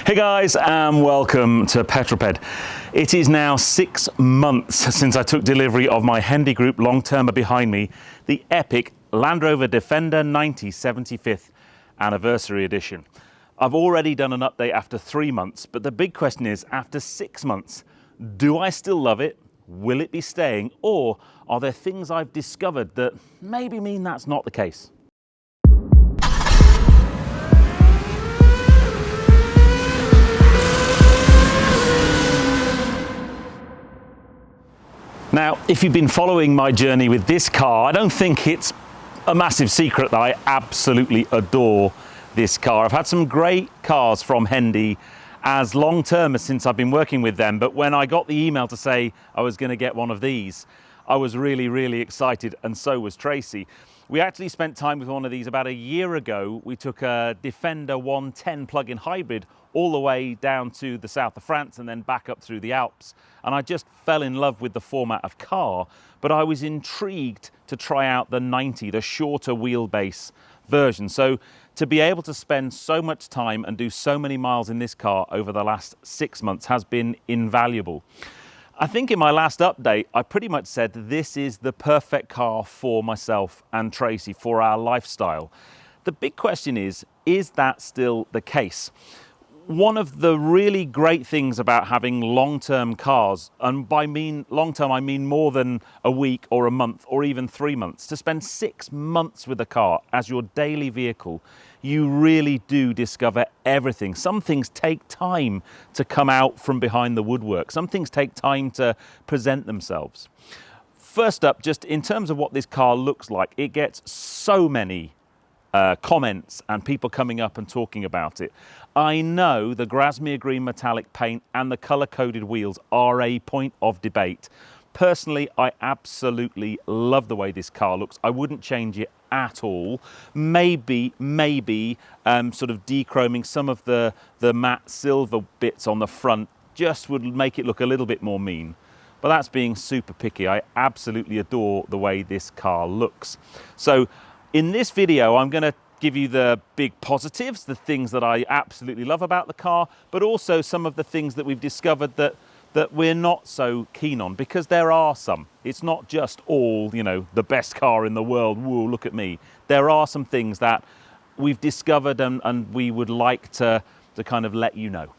Hey guys, and welcome to Petrol Ped. It is now 6 months since I took delivery of my Hendy Group Long Termer behind me, the epic Land Rover Defender 90 75th Anniversary Edition. I've already done an update after 3 months, but the big question is, after 6 months, do I still love it? Will it be staying? Or are there things I've discovered that maybe mean that's not the case? Now, if you've been following my journey with this car, I don't think it's a massive secret that I absolutely adore this car. I've had some great cars from Hendy as long termers since I've been working with them, but when I got the email to say I was going to get one of these, I was really excited, and so was Tracy. We actually spent time with one of these about a year ago. We took a Defender 110 plug-in hybrid all the way down to the south of France and then back up through the Alps. And I just fell in love with the format of car, but I was intrigued to try out the 90, the shorter wheelbase version. So to be able to spend so much time and do so many miles in this car over the last 6 months has been invaluable. I think in my last update, I pretty much said this is the perfect car for myself and Tracy, for our lifestyle. The big question is that still the case? One of the really great things about having long-term cars, and by long-term I mean more than a week or a month or even 3 months, to spend 6 months with a car as your daily vehicle, you really do discover everything. Some things take time to come out from behind the woodwork. Some things take time to present themselves. First up, just in terms of what this car looks like, it gets so many comments and people coming up and talking about it. I know the Grasmere green metallic paint and the color-coded wheels are a point of debate. Personally, I absolutely love the way this car looks. I wouldn't change it at all. Maybe sort of dechroming some of the matte silver bits on the front just would make it look a little bit more mean. But that's being super picky. I absolutely adore the way this car looks. So in this video, I'm going to give you the big positives, the things that I absolutely love about the car, but also some of the things that we've discovered that we're not so keen on, because there are some. It's not just all, you know, the best car in the world, woo, look at me. There are some things that we've discovered and we would like to kind of let you know.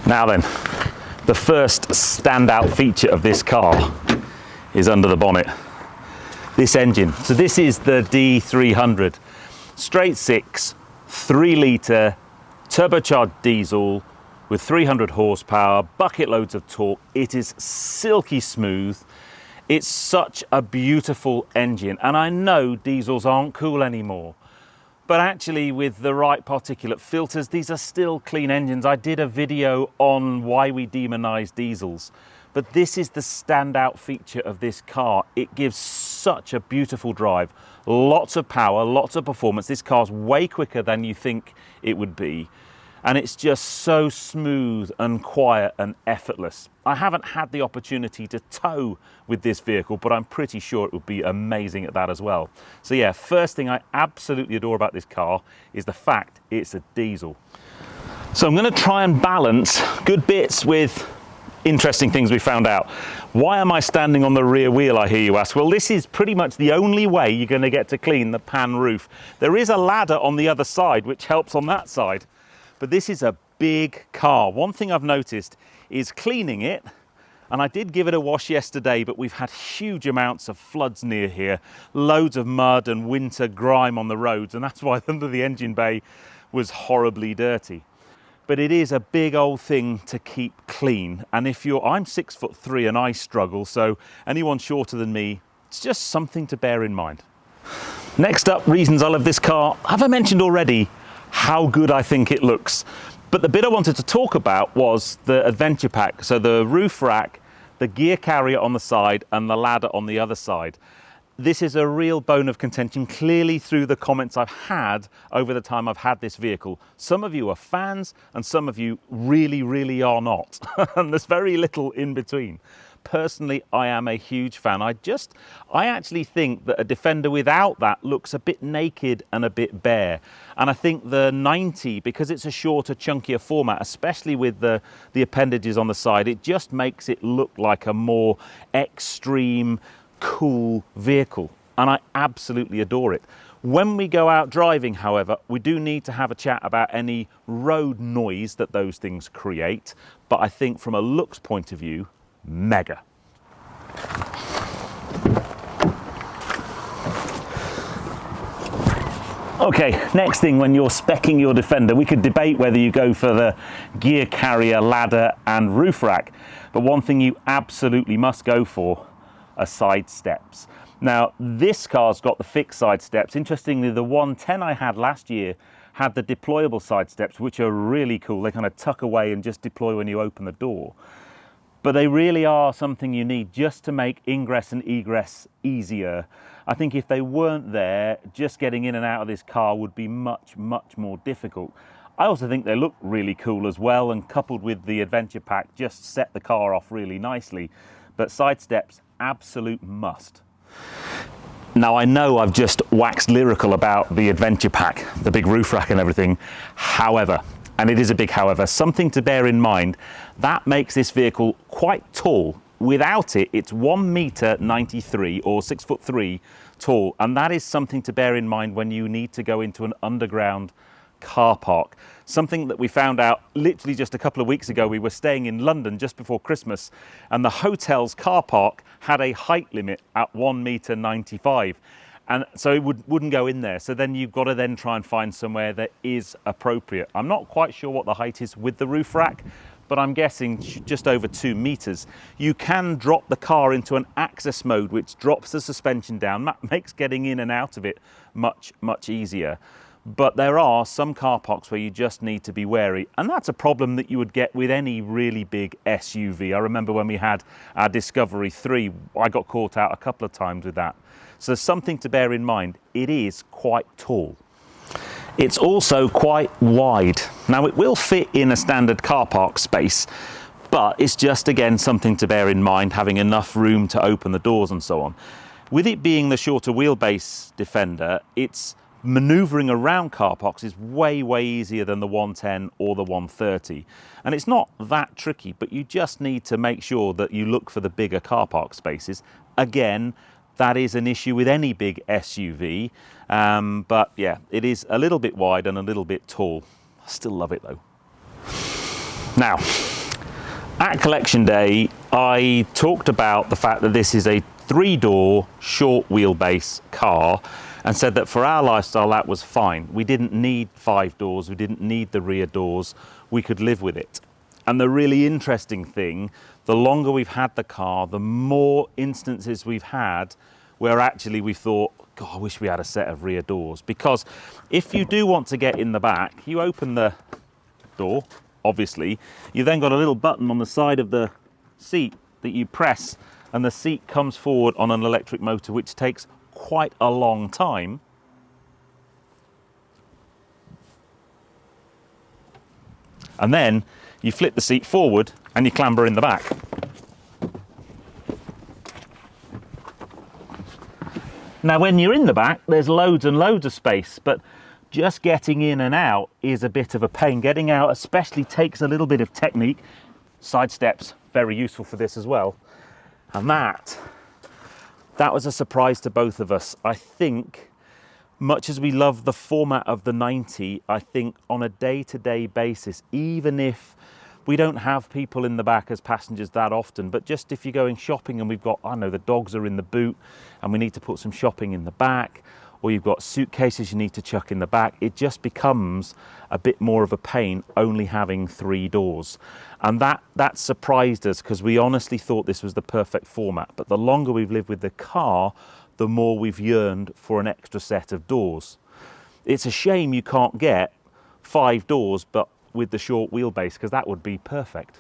Now then, the first standout feature of this car is under the bonnet. This engine. So this is the D300. Straight 6, 3 litre, turbocharged diesel with 300 horsepower, bucket loads of torque. It is silky smooth. It's such a beautiful engine. And I know diesels aren't cool anymore, but actually with the right particulate filters, these are still clean engines. I did a video on why we demonize diesels, but this is the standout feature of this car. It gives such a beautiful drive, lots of power, lots of performance. This car's way quicker than you think it would be, and it's just so smooth and quiet and effortless. I haven't had the opportunity to tow with this vehicle, but I'm pretty sure it would be amazing at that as well. So yeah, first thing I absolutely adore about this car is the fact it's a diesel. So I'm going to try and balance good bits with interesting things we found out. Why am I standing on the rear wheel, I hear you ask? Well, this is pretty much the only way you're going to get to clean the pan roof. There is a ladder on the other side, which helps on that side, but this is a big car. One thing I've noticed is cleaning it, and I did give it a wash yesterday, but we've had huge amounts of floods near here, loads of mud and winter grime on the roads, and that's why under the engine bay was horribly dirty. But it is a big old thing to keep clean. And I'm 6'3" and I struggle, so anyone shorter than me, it's just something to bear in mind. Next up, reasons I love this car. Have I mentioned already how good I think it looks? But the bit I wanted to talk about was the adventure pack. So the roof rack, the gear carrier on the side and the ladder on the other side. This is a real bone of contention, clearly through the comments I've had over the time I've had this vehicle. Some of you are fans and some of you really are not. And there's very little in between. personally, I am a huge fan. I actually think that a Defender without that looks a bit naked and a bit bare. And I think the 90, because it's a shorter, chunkier format, especially with the appendages on the side, it just makes it look like a more extreme, cool vehicle. And I absolutely adore it. When we go out driving, however, we do need to have a chat about any road noise that those things create. But I think from a looks point of view, mega. Okay, next thing, when you're speccing your Defender, we could debate whether you go for the gear carrier, ladder and roof rack. But one thing you absolutely must go for are side steps. Now, this car's got the fixed side steps. Interestingly, the 110 I had last year had the deployable side steps, which are really cool. They kind of tuck away and just deploy when you open the door. But they really are something you need just to make ingress and egress easier. I think if they weren't there, just getting in and out of this car would be much, much more difficult. I also think they look really cool as well, and coupled with the adventure pack, just set the car off really nicely. But side steps, absolute must. Now, I know I've just waxed lyrical about the adventure pack, the big roof rack and everything. However, and it is a big however, something to bear in mind, that makes this vehicle quite tall. Without it, it's 1.93 m or 6'3" tall. And that is something to bear in mind when you need to go into an underground car park. Something that we found out literally just a couple of weeks ago. We were staying in London just before Christmas, and the hotel's car park had a height limit at 1.95 m, and so it wouldn't go in there. So then you've got to then try and find somewhere that is appropriate. I'm not quite sure what the height is with the roof rack, but I'm guessing just over 2 meters. You can drop the car into an access mode, which drops the suspension down. That makes getting in and out of it much, much easier. But there are some car parks where you just need to be wary, and that's a problem that you would get with any really big SUV. I remember when we had our Discovery 3, I got caught out a couple of times with that. So something to bear in mind, it is quite tall. It's also quite wide. Now, it will fit in a standard car park space, but it's just, again, something to bear in mind, having enough room to open the doors and so on. With it being the shorter wheelbase Defender, it's manoeuvring around car parks is way, way easier than the 110 or the 130. And it's not that tricky, but you just need to make sure that you look for the bigger car park spaces. Again, that is an issue with any big SUV. But yeah, it is a little bit wide and a little bit tall. I still love it though. Now, at collection day, I talked about the fact that this is a 3-door short wheelbase car, and said that for our lifestyle that was fine. We didn't need 5 doors, we didn't need the rear doors, we could live with it. And the really interesting thing, the longer we've had the car, the more instances we've had where actually we thought, God, I wish we had a set of rear doors. Because if you do want to get in the back, you open the door, obviously, you've then got a little button on the side of the seat that you press, and the seat comes forward on an electric motor, which takes quite a long time. And then you flip the seat forward and you clamber in the back. Now, when you're in the back, there's loads and loads of space, but just getting in and out is a bit of a pain. Getting out especially takes a little bit of technique. Side steps, very useful for this as well. And that was a surprise to both of us. I think, much as we love the format of the 90, I think on a day-to-day basis, even if we don't have people in the back as passengers that often, but just if you're going shopping and we've got, I don't know, the dogs are in the boot and we need to put some shopping in the back, or you've got suitcases you need to chuck in the back, it just becomes a bit more of a pain only having 3 doors. And that surprised us, because we honestly thought this was the perfect format. But the longer we've lived with the car, the more we've yearned for an extra set of doors. It's a shame you can't get 5 doors, but with the short wheelbase, because that would be perfect.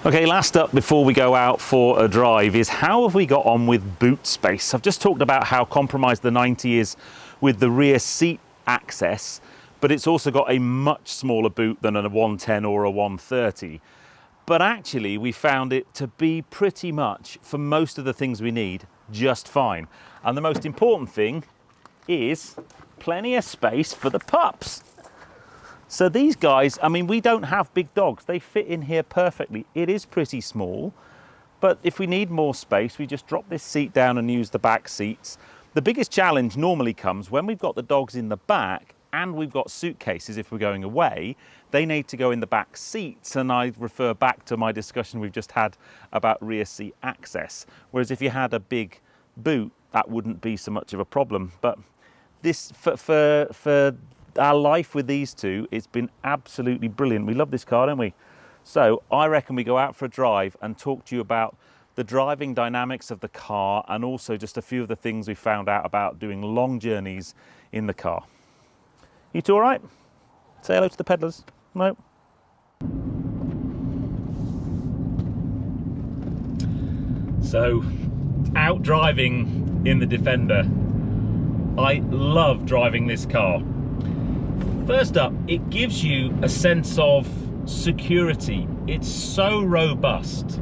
Okay, last up before we go out for a drive is how have we got on with boot space? I've just talked about how compromised the 90 is with the rear seat access, but it's also got a much smaller boot than a 110 or a 130. but actually we found it to be pretty much, for most of the things we need, just fine. And the most important thing is plenty of space for the pups. So these guys, I mean, we don't have big dogs. They fit in here perfectly. It is pretty small, but if we need more space, we just drop this seat down and use the back seats. The biggest challenge normally comes when we've got the dogs in the back and we've got suitcases. If we're going away, they need to go in the back seats, and I refer back to my discussion we've just had about rear seat access. Whereas if you had a big boot, that wouldn't be so much of a problem. But this, for our life with these two, it's been absolutely brilliant. We love this car, don't we? So I reckon we go out for a drive and talk to you about the driving dynamics of the car, and also just a few of the things we found out about doing long journeys in the car. You two all right? Say hello to the peddlers. No? So, out driving in the Defender. I love driving this car. First up, it gives you a sense of security. It's so robust,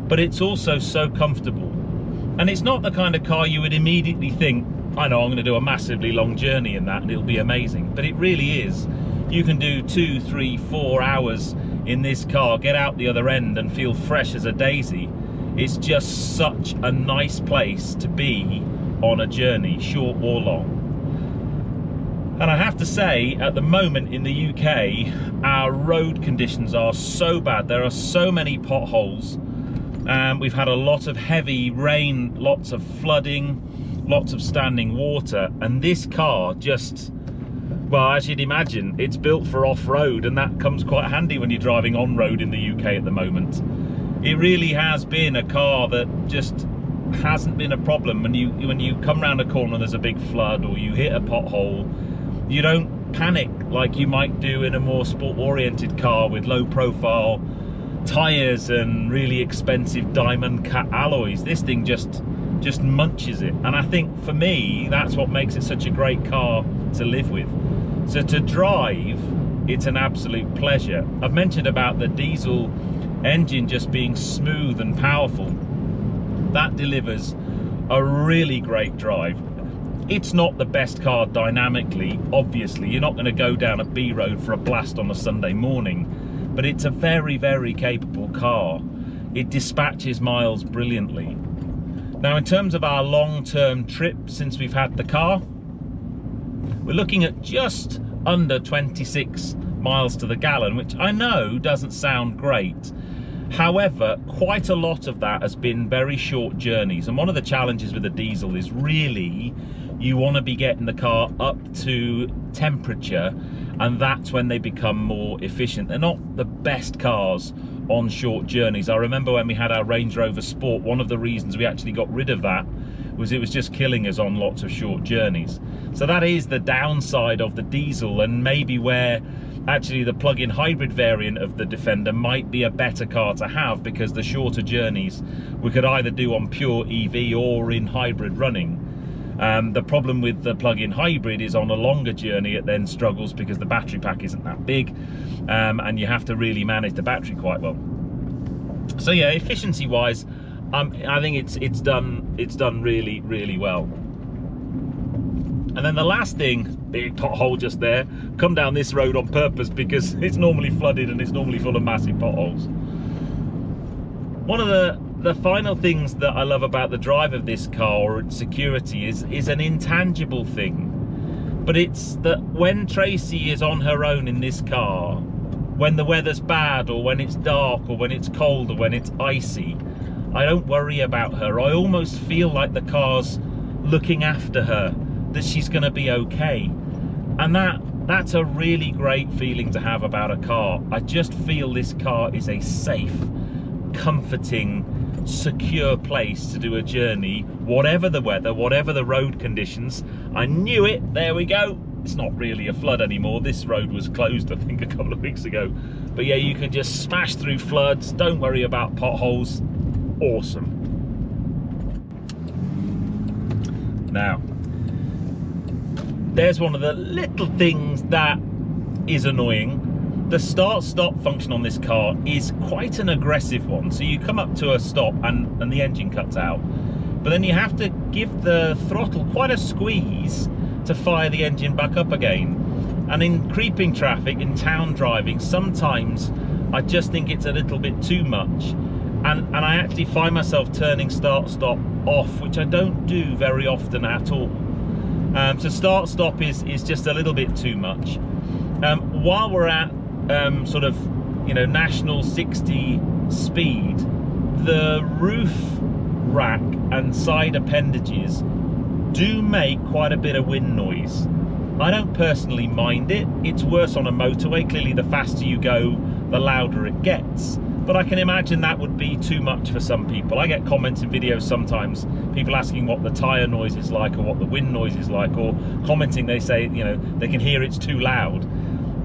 but it's also so comfortable. And it's not the kind of car you would immediately think, I know I'm going to do a massively long journey in that and it'll be amazing, but it really is. You can do 2, 3, 4 hours in this car, get out the other end and feel fresh as a daisy. It's just such a nice place to be on a journey, short or long. And I have to say, at the moment in the UK, our road conditions are so bad. There are so many potholes. We've had a lot of heavy rain, lots of flooding, lots of standing water, and this car just, well, as you'd imagine, it's built for off-road, and that comes quite handy when you're driving on-road in the UK at the moment. It really has been a car that just hasn't been a problem. When you come around a corner and there's a big flood or you hit a pothole, you don't panic like you might do in a more sport-oriented car with low-profile tyres and really expensive diamond cut alloys. This thing just munches it, and I think for me that's what makes it such a great car to live with. So to drive, it's an absolute pleasure. I've mentioned about the diesel engine just being smooth and powerful. That delivers a really great drive. It's not the best car dynamically, obviously. You're not going to go down a B road for a blast on a Sunday morning, but it's a very, very capable car. It dispatches miles brilliantly. Now, in terms of our long-term trip since we've had the car, we're looking at just under 26 miles to the gallon, which I know doesn't sound great. However, quite a lot of that has been very short journeys, and one of the challenges with the diesel is really you want to be getting the car up to temperature, and that's when they become more efficient. They're not the best cars on short journeys. I remember when we had our Range Rover Sport, one of the reasons we actually got rid of that was it was just killing us on lots of short journeys. So that is the downside of the diesel, and maybe where actually the plug-in hybrid variant of the Defender might be a better car to have, because the shorter journeys we could either do on pure EV or in hybrid running. The problem with the plug-in hybrid is on a longer journey it then struggles because the battery pack isn't that big, and you have to really manage the battery quite well. So yeah, efficiency wise, I think it's done really, really well. And then the last thing, big pothole just there, come down this road on purpose because it's normally flooded and it's normally full of massive potholes. One of the final things that I love about the drive of this car, or its security, is an intangible thing. But it's that when Tracy is on her own in this car, when the weather's bad or when it's dark or when it's cold or when it's icy, I don't worry about her. I almost feel like the car's looking after her, that she's going to be okay. And that's a really great feeling to have about a car. I just feel this car is a safe, comforting, secure place to do a journey, whatever the weather, whatever the road conditions. I knew it, there we go. It's not really a flood anymore. This road was closed, I think, a couple of weeks ago. But yeah, you can just smash through floods, don't worry about potholes. Awesome. Now, there's one of the little things that is annoying, The start-stop function on this car is quite an aggressive one. So you come up to a stop and the engine cuts out, but then you have to give the throttle quite a squeeze to fire the engine back up again. And in creeping traffic, in town driving, sometimes I just think it's a little bit too much. And I actually find myself turning start-stop off, which I don't do very often at all. So start-stop is just a little bit too much. While we're at sort of, you know, national 60 speed, the roof rack and side appendages do make quite a bit of wind noise. I don't personally mind it. It's worse on a motorway. Clearly, the faster you go, the louder it gets. But I can imagine that would be too much for some people. I get comments in videos sometimes, people asking what the tyre noise is like or what the wind noise is like, or commenting, they say, you know, they can hear it's too loud.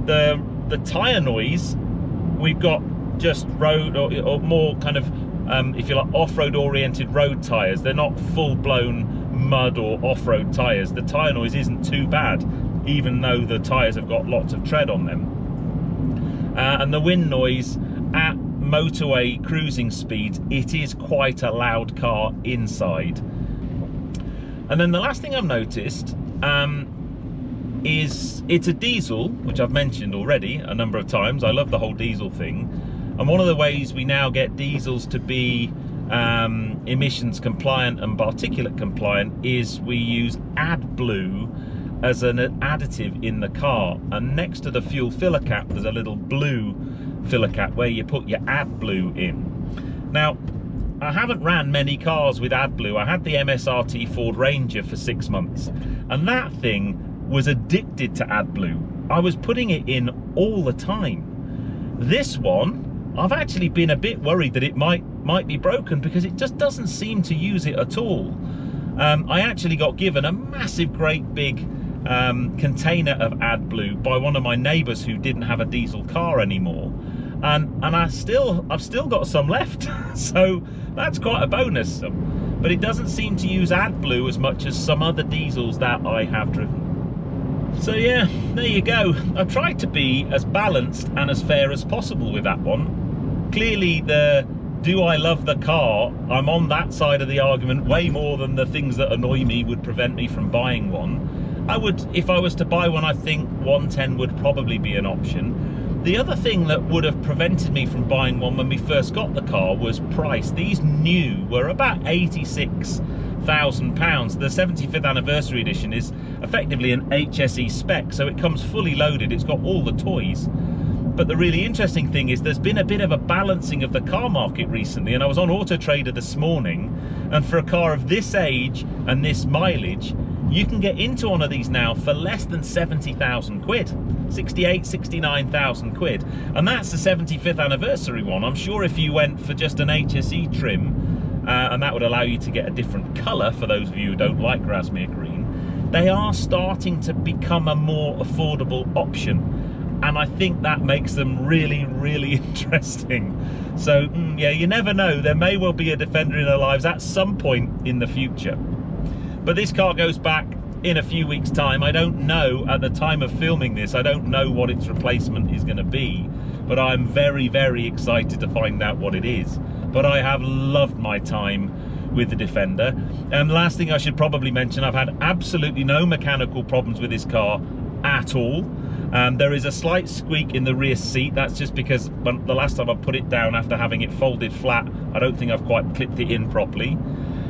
The tyre noise, we've got just road or more kind of, if you like, off-road oriented road tyres. They're not full-blown mud or off-road tyres. The tyre noise isn't too bad, even though the tyres have got lots of tread on them. And the wind noise at motorway cruising speeds, it is quite a loud car inside. And then the last thing I've noticed is it's a diesel, which I've mentioned already a number of times. I love the whole diesel thing. And one of the ways we now get diesels to be emissions compliant and particulate compliant is we use AdBlue as an additive in the car. And next to the fuel filler cap, there's a little blue filler cap where you put your AdBlue in. Now, I haven't ran many cars with AdBlue. I had the MSRT Ford Ranger for 6 months, and that thing was addicted to AdBlue. I was putting it in all the time. This one, I've actually been a bit worried that it might be broken because it just doesn't seem to use it at all. I actually got given a massive, great big container of AdBlue by one of my neighbours who didn't have a diesel car anymore, and I've still got some left. So that's quite a bonus. But it doesn't seem to use AdBlue as much as some other diesels that I have driven. So yeah, there you go. I've tried to be as balanced and as fair as possible with that one. Clearly, the do I love the car, I'm on that side of the argument way more than the things that annoy me would prevent me from buying one. I would, if I was to buy one, I think 110 would probably be an option. The other thing that would have prevented me from buying one when we first got the car was price. These new were about £86,000. The 75th anniversary edition is effectively an HSE spec, so it comes fully loaded. It's got all the toys. But the really interesting thing is there's been a bit of a balancing of the car market recently, and I was on Auto Trader this morning, and for a car of this age and this mileage, you can get into one of these now for less than 70,000 quid. 68, 69,000 quid. And that's the 75th anniversary one. I'm sure if you went for just an HSE trim, and that would allow you to get a different colour for those of you who don't like Grasmere Green, they are starting to become a more affordable option. And I think that makes them really, really interesting. So yeah, you never know. There may well be a Defender in our lives at some point in the future. But this car goes back in a few weeks' time. I don't know, at the time of filming this, I don't know what its replacement is going to be. But I'm very, very excited to find out what it is. But I have loved my time with the Defender. And last thing I should probably mention, I've had absolutely no mechanical problems with this car at all. There is a slight squeak in the rear seat. That's just because the last time I put it down after having it folded flat, I don't think I've quite clipped it in properly.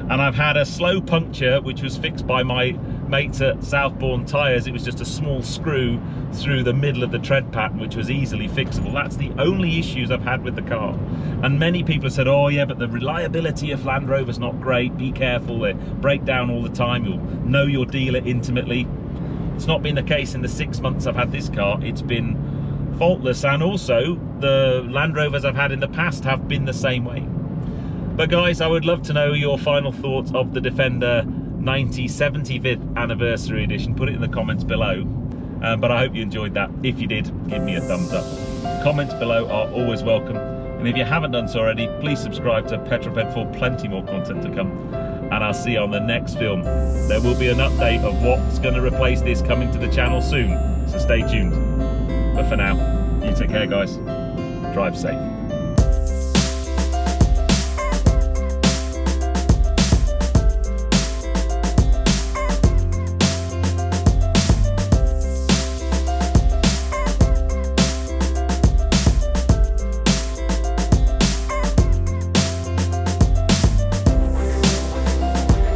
And I've had a slow puncture, which was fixed by my mates at Southbourne Tyres. It was just a small screw through the middle of the tread pattern, which was easily fixable. That's the only issues I've had with the car. And many people have said, oh yeah, but the reliability of Land Rover's not great. Be careful, they break down all the time. You'll know your dealer intimately. It's not been the case in the 6 months I've had this car. It's been faultless, and also the Land Rovers I've had in the past have been the same way. But guys, I would love to know your final thoughts of the Defender 75th anniversary edition. Put it in the comments below. But I hope you enjoyed that. If you did, give me a thumbs up. Comments below are always welcome. And if you haven't done so already, please subscribe to Petrol Ped for plenty more content to come. And I'll see you on the next film. There will be an update of what's going to replace this coming to the channel soon, so stay tuned. But for now, You take care, guys. Drive safe.